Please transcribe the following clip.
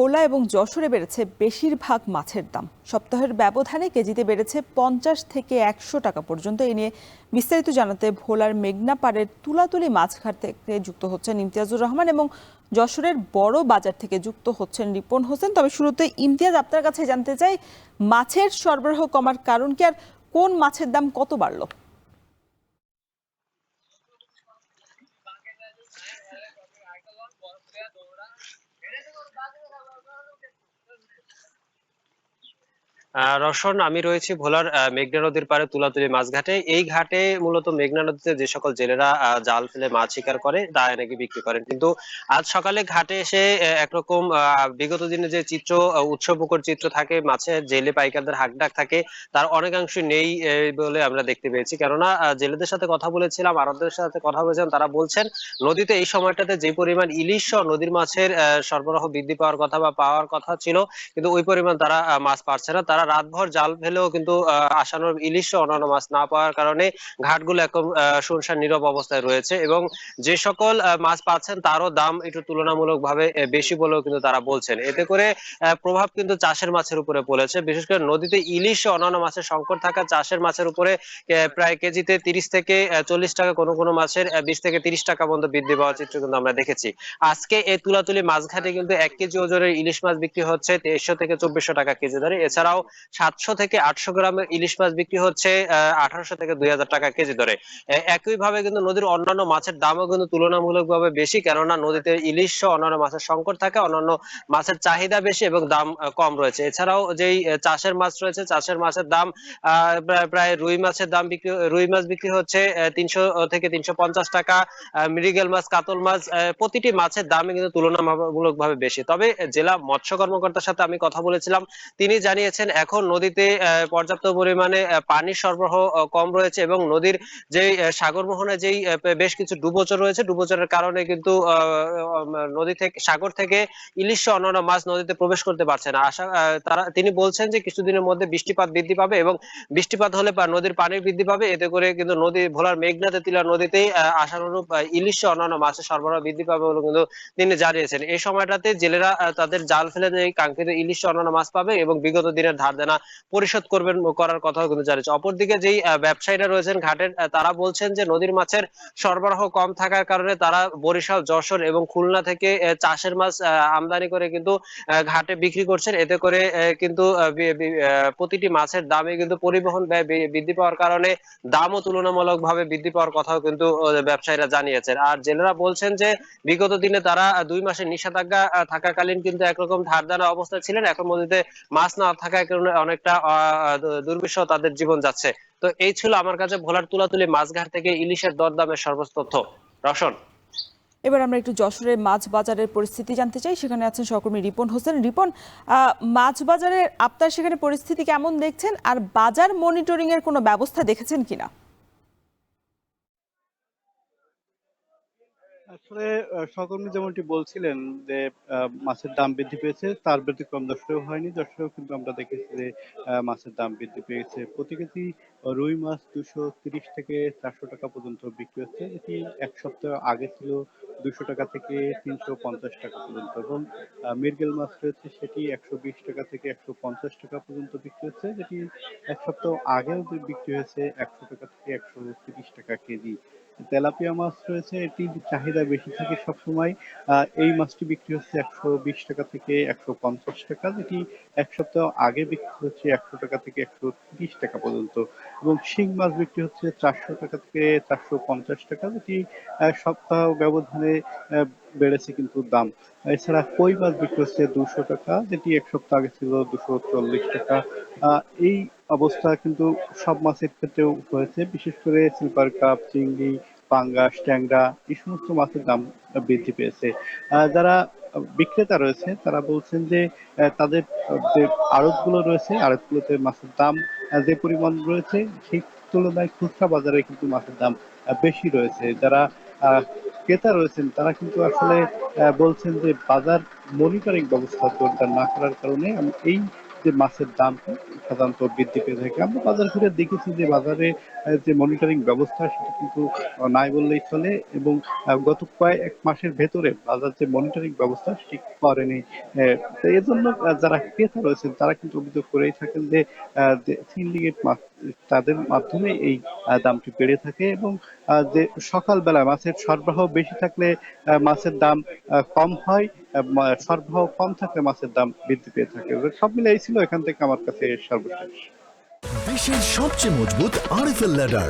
ভোলা এবং যশোরে বেড়েছে বেশিরভাগ মাছের দাম। সপ্তাহের ব্যবধানে কেজিতে বেড়েছে 50 থেকে 100 টাকা পর্যন্ত। এ নিয়ে বিস্তারিত জানাতে ভোলার মেঘনা পাড়ের তুলাতুলি মাছঘাট থেকে যুক্ত হচ্ছেন ইমতিয়াজুর রহমান এবং যশোরের বড় বাজার থেকে যুক্ত হচ্ছেন রিপন হোসেন। তবে শুরুতে ইমতিয়াজ, আপনার কাছে জানতে চাই, মাছের সরবরাহ কমার কারণ কি, আর কোন মাছের দাম কত বাড়লো? রওশন, আমি রয়েছি ভোলার মেঘনা নদীর পাড়ে তুলাতুলি মাছ ঘাটে। এই ঘাটে মূলত মেঘনা নদীতে যে সকল জেলেরা জাল ফেলে মাছ শিকার করে তা নাকি বিক্রি করেন, কিন্তু আজ সকালে ঘাটে এসে একরকম বিগত দিনে যে চিত্র, উৎসবমুখর চিত্র থাকে, মাছের জেলে পাইকারদের হাকডাক থাকে, তার অনেকাংশ নেই বলে আমরা দেখতে পেয়েছি। কেননা জেলেদের সাথে কথা বলেছিলাম, আরবদের সাথে কথা বলেছিলাম, তারা বলছেন নদীতে এই সময়টাতে যে পরিমাণ ইলিশ সহ নদীর মাছের সরবরাহ বৃদ্ধি পাওয়ার কথা বা পাওয়ার কথা ছিল, কিন্তু ওই পরিমাণ তারা মাছ পাচ্ছে না। তারা রাতভর জাল ফেলেও কিন্তু আসানোর ইলিশ ও অন্যান্য মাছ না পাওয়ার কারণে ঘাটগুলো এখন শুনশান নীরব অবস্থায় রয়েছে, এবং যে সকল মাছ পাচ্ছেন তারও দাম একটু তুলনামূলকভাবে বেশি বলেও কিন্তু তারা বলছেন। এতে করে প্রভাব কিন্তু চাষের মাছের উপরে পড়েছে। বিশেষ করে নদীতে ইলিশ ও অন্যান্য মাছের সংকট থাকা চাষের মাছের উপরে প্রায় কেজিতে 30 থেকে 40 টাকা, কোনো কোনো মাছের 20 থেকে 30 টাকা পর্যন্ত বৃদ্ধি পাওয়ার চিত্র কিন্তু আমরা দেখেছি। আজকে এই তুলাতুলি মাছ ঘাটে কিন্তু 1 কেজি ওজনের ইলিশ মাছ বিক্রি হচ্ছে 2300 থেকে 2400 টাকা কেজি দরে। এছাড়াও 700 থেকে 800 গ্রামের ইলিশ মাছ বিক্রি হচ্ছে 1800 থেকে 2000 টাকা কেজি দরে। একইভাবে কিন্তু নদীর অন্যান্য মাছের দামও কিন্তু তুলনামূলকভাবে বেশি, কেননা নদীতে ইলিশ সহ অন্যান্য মাছের সংকট থাকে, অন্যান্য মাছের চাহিদা বেশি এবং দাম কম রয়েছে। এছাড়াও যেই চাষের মাছ রয়েছে, চাষের মাছের দাম প্রায় রুই মাছ বিক্রি হচ্ছে 300 থেকে 350 টাকা। মৃগেল মাছ, কাতল মাছ, প্রতিটি মাছের দামই কিন্তু তুলনামূলকভাবে বেশি। তবে জেলা মৎস্য কর্মকর্তার সাথে আমি কথা বলেছিলাম, তিনি জানিয়েছেন এখন নদীতে পর্যাপ্ত পরিমাণে পানির সরবরাহ কম রয়েছে, এবং নদীর যে সাগর মোহনা যেই বেশ কিছু ডুবোচর রয়েছে, ডুবোচরের কারণে কিন্তু নদী থেকে, সাগর থেকে ইলিশ সহ অন্যান্য মাছ নদীতে প্রবেশ করতে পারছে না। তিনি বলছেন যে কিছুদিনের মধ্যে বৃষ্টিপাত বৃদ্ধি পাবে, এবং বৃষ্টিপাত হলে নদীর পানি বৃদ্ধি পাবে। এতে করে কিন্তু নদী, ভোলার মেঘনা তেঁতুলিয়া নদীতেই আশানুরূপ ইলিশ সহ অন্যান্য মাছের সরবরাহ বৃদ্ধি পাবে বলে কিন্তু তিনি জানিয়েছেন। এই সময়টাতে জেলেরা তাদের জাল ফেলে যে কাঙ্ক্ষিত ইলিশ সহ অন্যান্য মাছ পাবে এবং বিগত দিনের ধার দেনা পরিশোধ করার কথাও কিন্তু জানিয়েছে। অপরদিকে যেই ব্যবসায়ীরা রয়েছেন ঘাটের, তারা বলছেন যে নদীর মাছের সরবরাহ কম থাকার কারণে তারা বরিশাল, যশোর এবং খুলনা থেকে চাষের মাছ আমদানি করে কিন্তু ঘাটে বিক্রি করছেন। এতে করে কিন্তু প্রতিটি মাছের দামে কিন্তু পরিবহন ব্যয় বৃদ্ধি পাওয়ার কারণে দামও তুলনামূলকভাবে বৃদ্ধি পাওয়ার কথাও কিন্তু ব্যবসায়ীরা জানিয়েছেন। আর জেলেরা বলছেন যে বিগত দিনে তারা 2 মাসের নিষেধাজ্ঞা থাকাকালীন কিন্তু একরকম ধার দেনা অবস্থায় ছিলেন, এখন নদীতে মাছ না থাকার কারণে অনেকটা দুর্বিষহ তাদের জীবন যাচ্ছে। তো এই ছিল আমার কাছে ভোলার তুলাতুলি মাছঘাট থেকে ইলিশের দরদামের সর্বোচ্চ তথ্য। রওশন। এবার আমরা একটু যশোরের মাছ বাজারের পরিস্থিতি জানতে চাই। সেখানে আছেন সহকর্মী রিপন হোসেন। রিপন, মাছ বাজারের আপনার সেখানে পরিস্থিতি কেমন দেখছেন, আর বাজার মনিটরিং এর কোনো ব্যবস্থা দেখেছেন কিনা? আসলে সহকর্মী যেমনটি বলছিলেন যে মাছের দাম বৃদ্ধি পেয়েছে, তার ব্যতিক্রম যশোরেও হয়নি। যশোরেও কিন্তু আমরা দেখেছি যে মাছের দাম বৃদ্ধি পেয়েছে। প্রতি কেজি রুই মাছ 230 থেকে 400 টাকা পর্যন্ত বিক্রি হচ্ছে, যেটি এক সপ্তাহ আগে ছিল 200 টাকা থেকে 350 টাকা পর্যন্ত, এবং মৃগেল মাছ রয়েছে সেটি 120 টাকা থেকে 150 টাকা পর্যন্ত বিক্রি হচ্ছে, যেটি এক সপ্তাহ আগেও বিক্রি হয়েছে 100 টাকা থেকে 130 টাকা কেজি। তেলাপিয়া মাছ রয়েছে, এটির চাহিদা বেশি থাকে সবসময়। এই মাছটি বিক্রি হচ্ছে 120 টাকা থেকে 150 টাকা, যেটি এক সপ্তাহ আগে বিক্রি হচ্ছে 100 টাকা থেকে 130 টাকা পর্যন্ত, এবং শিং মাছ বিক্রি হচ্ছে 400 টাকা থেকে 450 টাকা, যেটি সপ্তাহ ব্যবধানে বেড়েছে কিন্তু দাম। এছাড়া কই মাছ বিক্রি হচ্ছে 200 টাকা, যেটি এক সপ্তাহ আগে ছিল 240 টাকা। এই অবস্থা কিন্তু সব মাছের ক্ষেত্রেও হয়েছে, বিশেষ করে সিলভার কাপ, চিংড়ি, পাঙ্গাস, ট্যাংরা, এই সমস্ত মাছের দাম বৃদ্ধি পেয়েছে। যারা বিক্রেতা রয়েছে তারা বলছেন যে তাদের যে আড়তগুলো রয়েছে, আড়তগুলোতে মাছের দাম যে পরিমাণ রয়েছে সেই তুলনায় খুচরা বাজারে কিন্তু মাছের দাম বেশি রয়েছে। যারা ক্রেতা রয়েছেন তারা কিন্তু আসলে বলছেন যে বাজার মনিটরিং ব্যবস্থা জোরদার না করার কারণে এই যে মাছের দামটা সাধারণত বৃদ্ধি পেয়ে থাকে। আমরা বাজার ঘুরে দেখেছি যে বাজারে যে মনিটরিং ব্যবস্থা সেটা কিন্তু নাই বললেই চলে এবং গত কয়েক মাসের ভেতরে বাজার যে মনিটরিং ব্যবস্থা সেটি করেনি। তো এজন্য যারা ক্রেতা রয়েছেন তারা কিন্তু অভিযোগ করেই থাকেন যে সিন্ডিকেট মাছ তাদের মাধ্যমে এই দামটি বেড়ে থাকে এবং যে সকালবেলা মাছের সরবরাহ বেশি থাকলে মাছের দাম কম হয়, সরবরাহ কম থাকলে মাছের দাম বৃদ্ধি পেয়ে থাকে। সব মিলে এই ছিল এখান থেকে আমার কাছে সর্বশেষ। দেশের সবচেয়ে মজবুত আরএফএল ল্যাডার